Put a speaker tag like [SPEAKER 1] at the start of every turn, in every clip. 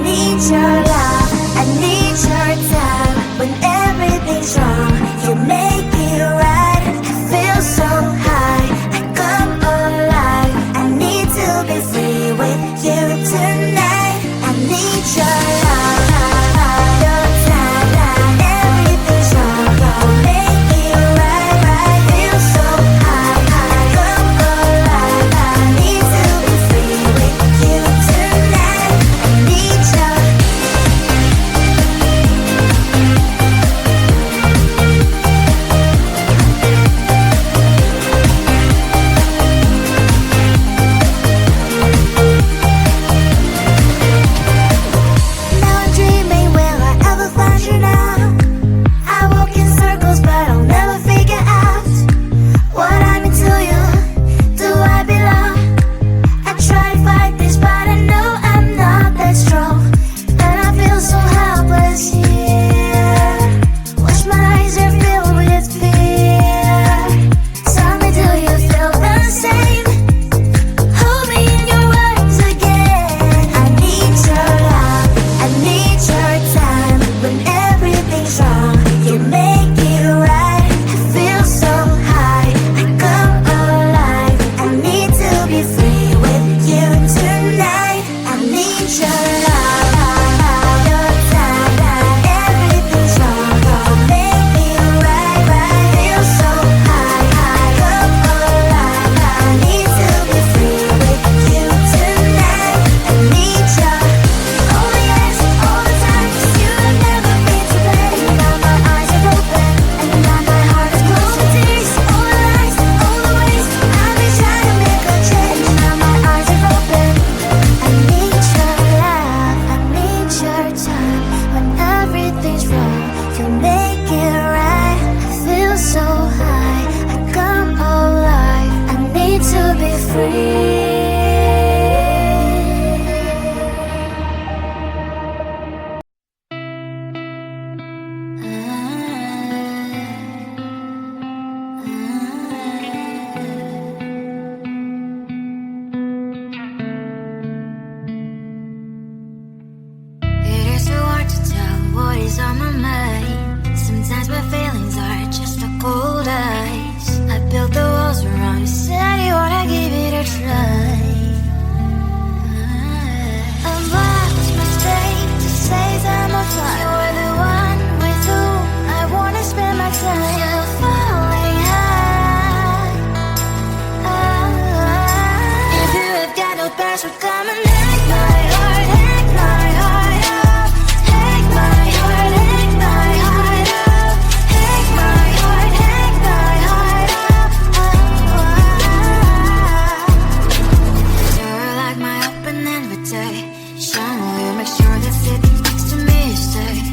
[SPEAKER 1] need your love, I need your time. When everything's wrong, you make it right. I feel so high, I come alive. I need to be free with you tonight. I need your love, your time. Everything's wrong, you make it right. I feel so high, I come alive. I need to be free with you tonight. I need your Now I'm dreaming, will I ever find you now? I walk in circles, but I'll never figure out what I mean to you. Do I belong? I try to fight this, but I know I'm not that strong. And I feel so helpless here. Watch my eyes are filled with fear. Tell me, do you feel the same? Hold me in your arms again. I need your love, I need your time. When everything's wrong, you make it right. I feel so high, I come alive. I need to be free with you tonight. I need your love, your time. Everything's wrong, you make it right. I feel so high, I come alive. I need to be free with you tonight. I need your all the yes, all the time. 'Cause you have never been to blame. Now my eyes are open, and now my heart is closed. The tears, all the lies, all the ways I've been trying to make a change. Now my eyes are open. I need your love, I need your time. When everything's wrong, you make it right. I feel so high, I come alive. I need to be free. It is so hard to tell what is on my mind. Sometimes my feelings are just a cold ice. I built the walls around you, said you wanna give it a try. And what's my mistake to say that I'm fine? You're the one with whom I wanna spend my time. You're falling high. If you have got no password, come and hack my heart, hack my heart up. Hack my heart, hack my heart up. Hack my heart, hack my heart up. You're like my open invitation. Will you make sure that sitting next to me is safe?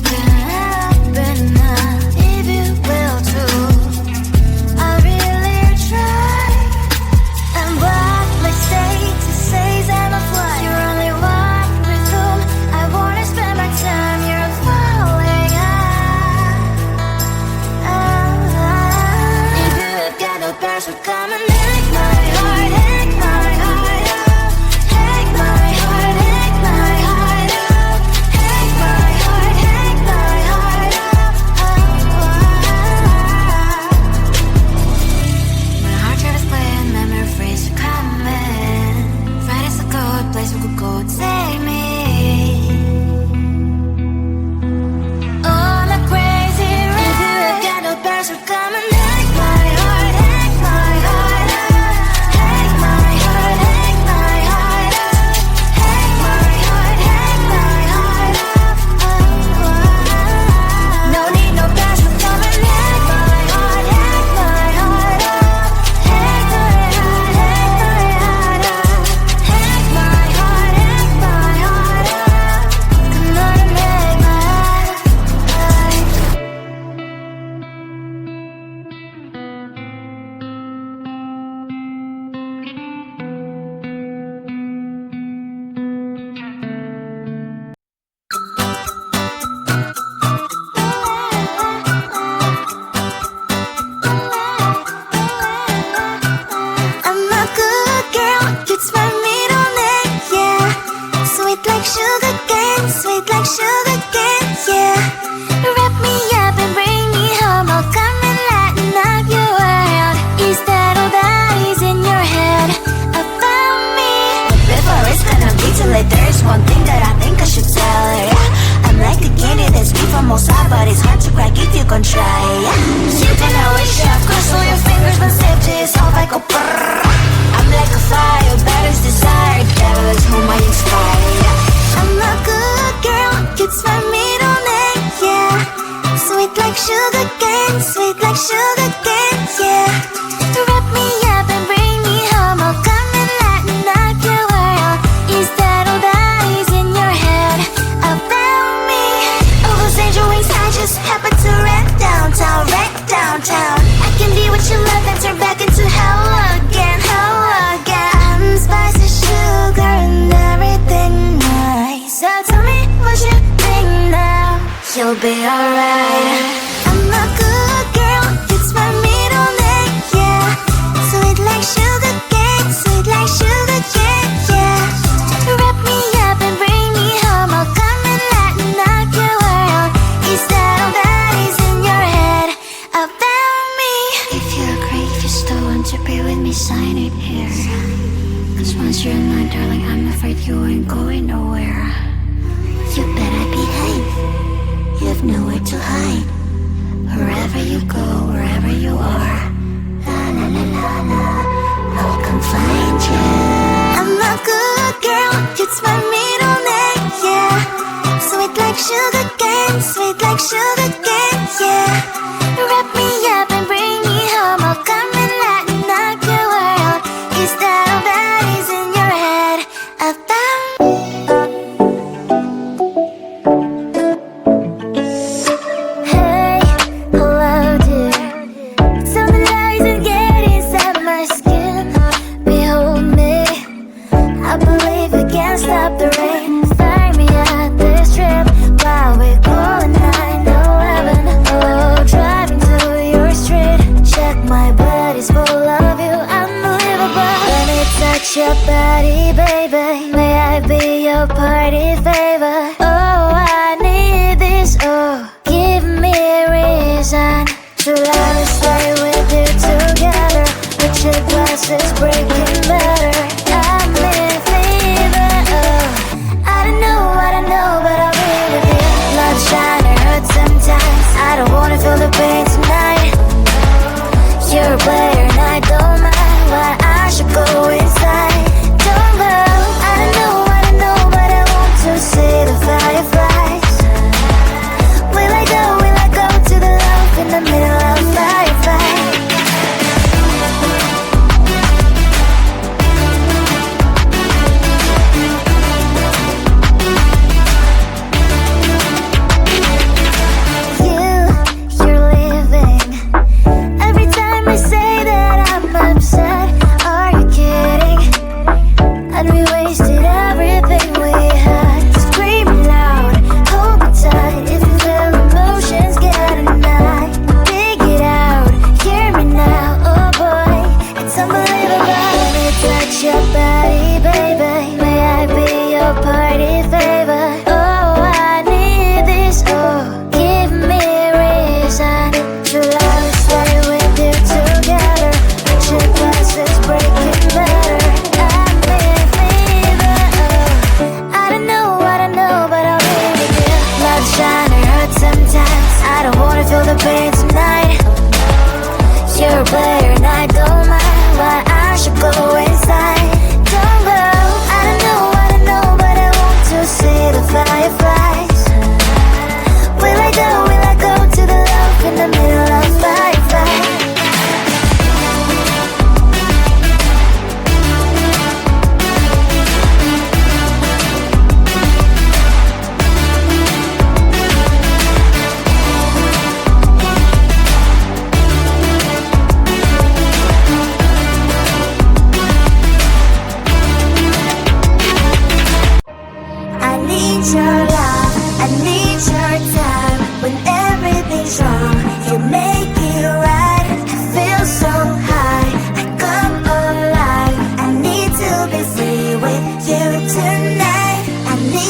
[SPEAKER 1] Can happen now, if you will too. I really try. And what mistake to say that I'm fly. You're only one with whom I wanna spend my time. You're falling high. If you have got no password, come and hack my heart, hack my heart up. Hack my heart, hack my heart up. like sugar cane, sweet like sugar cane, yeah. Wrap me up and bring me home, I'll come and lighten up your world. Is that all that is in your head about me? Before it's gonna be too late, there's one thing that I think I should tell her, yeah. I'm like the candy that's sweet from outside, but it's hard to crack if you can try, yeah. You can always shove, cross all your fingers, but safety is all like a brrrr. I'm like a fire, batter's desire, devil is whom I inspire, yeah. I'm a good girl, it's my middle name, yeah. Sweet like sugar cane, sweet like sugar cane, yeah. Wrap me up and bring me home, I'll come and lighten up your world. Is that all that is in your head about me? All those angel wings I just happen to wreck downtown, wreck downtown. I can be what you love and turn back into hell again, hell again. I'm spicy sugar and everything nice. So tell me what you think now, you'll be alright. I'm a good girl, it's my middle name, yeah. Sweet like sugar cane, sweet like sugar cane, yeah. Wrap me up and bring me home, I'll come and lighten up your world. Is that all that is in your head about me? If you agree, if you still want to be with me, sign it here. Cause once you're mine, darling, I'm afraid you ain't going nowhere. You better behave, you have nowhere to hide. Wherever you go, wherever you are, la la la la la, I'll come find you. I'm a good girl, it's my middle name, yeah. Sweet like sugar cane, sweet like sugar cane, yeah. Wrap me up and bring me home, I'll come and lighten up your world. Is that all that is in your head about stop the rain, find me at this trip while we're calling 911. Oh, driving to your street, check my body's full of you, unbelievable. Let me touch your body, baby. May I be your party favor? Oh, I need this. Oh, give me a reason to let me stay with you together. But your glass is breaking better. I'm in fever. I don't know, but I'll be with you. Blood shine, it hurts sometimes. I don't wanna feel the pain tonight. You're a player and I don't mind why I should go inside. Don't go. I don't know, but I want to see the fireflies. Will I go to the love in the middle of a firefight? with you tonight. I need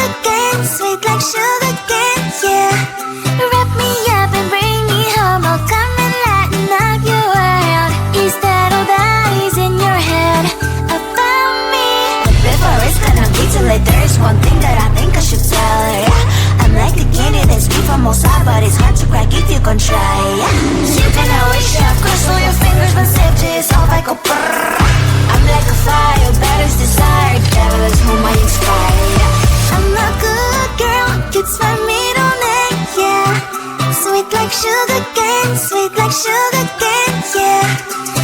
[SPEAKER 1] sugar cane, sweet like sugar cane, yeah. Wrap me up and bring me home, I'll come and lighten up your world. Is that all that is in your head about me? But before it's gonna be too late, there is one thing that I think I should tell her, yeah. I'm like the candy that's sweet from outside, but it's hard to crack if you can try, yeah. You can always shove, cross all your fingers when safety is off, I go brrrr. I'm like a fire, batter's desire, devil is whom I inspire, yeah. I'm a good girl, it's my middle name, yeah. Sweet like sugar cane, sweet like sugar cane, yeah.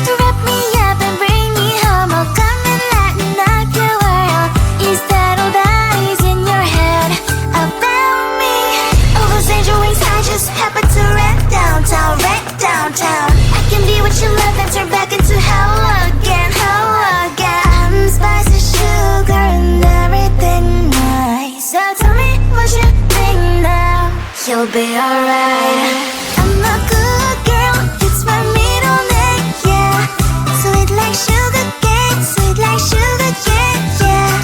[SPEAKER 1] Wrap me up and bring me home, I'll come and lighten up your world. Is that all that is in your head about me? All those angel wings I just happen to rent downtown, rent downtown. I can be what you love and turn back into hell again, hell again. I'm spicy sugar and everything nice. So tell me what you think now, you'll be alright. I'm a good girl, it's my middle name, yeah. Sweet like sugar cane, sweet like sugar cane, yeah.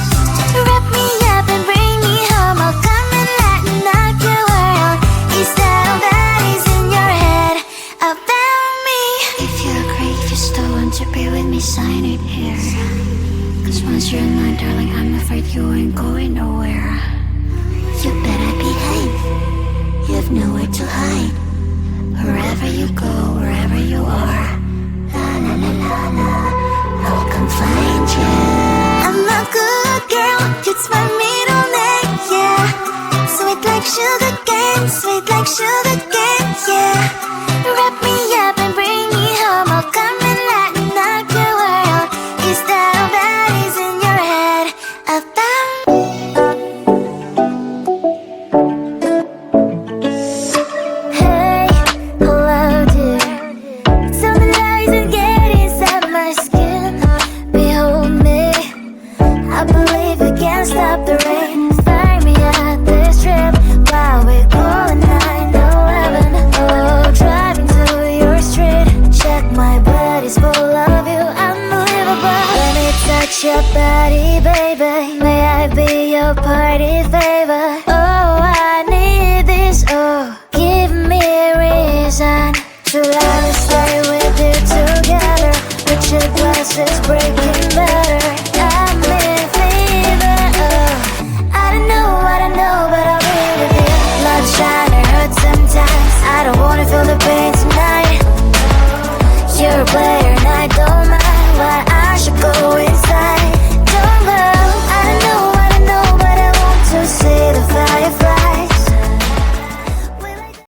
[SPEAKER 1] Wrap me up and bring me home, I'll come and lighten up your world. Is that all that is in your head about me? If you agree, if you still want to be with me, sign it here. Cause once you're mine, darling, I'm afraid you ain't going nowhere. You better behave, you have nowhere to hide. Wherever you go, wherever you are, la la la la la, I'll come find you. I'm a good girl, it's my middle name, yeah. Sweet like sugar cane, sweet like sugar cane, yeah. Wrap me up and bring me home, I'll come and lighten up your world. Is that all that is in your head about me? Hey, hello dear. Tell me lies and get inside my skin. Behold me, I believe we can't stop the rain. Start me at this trip while we calling 911. Oh, driving to your street. Check my body's full of you, unbelievable. Let me touch your body, baby. May I be your party favor? Oh, I need this, oh. Give me a reason to let me stay with you together. With your glasses breaking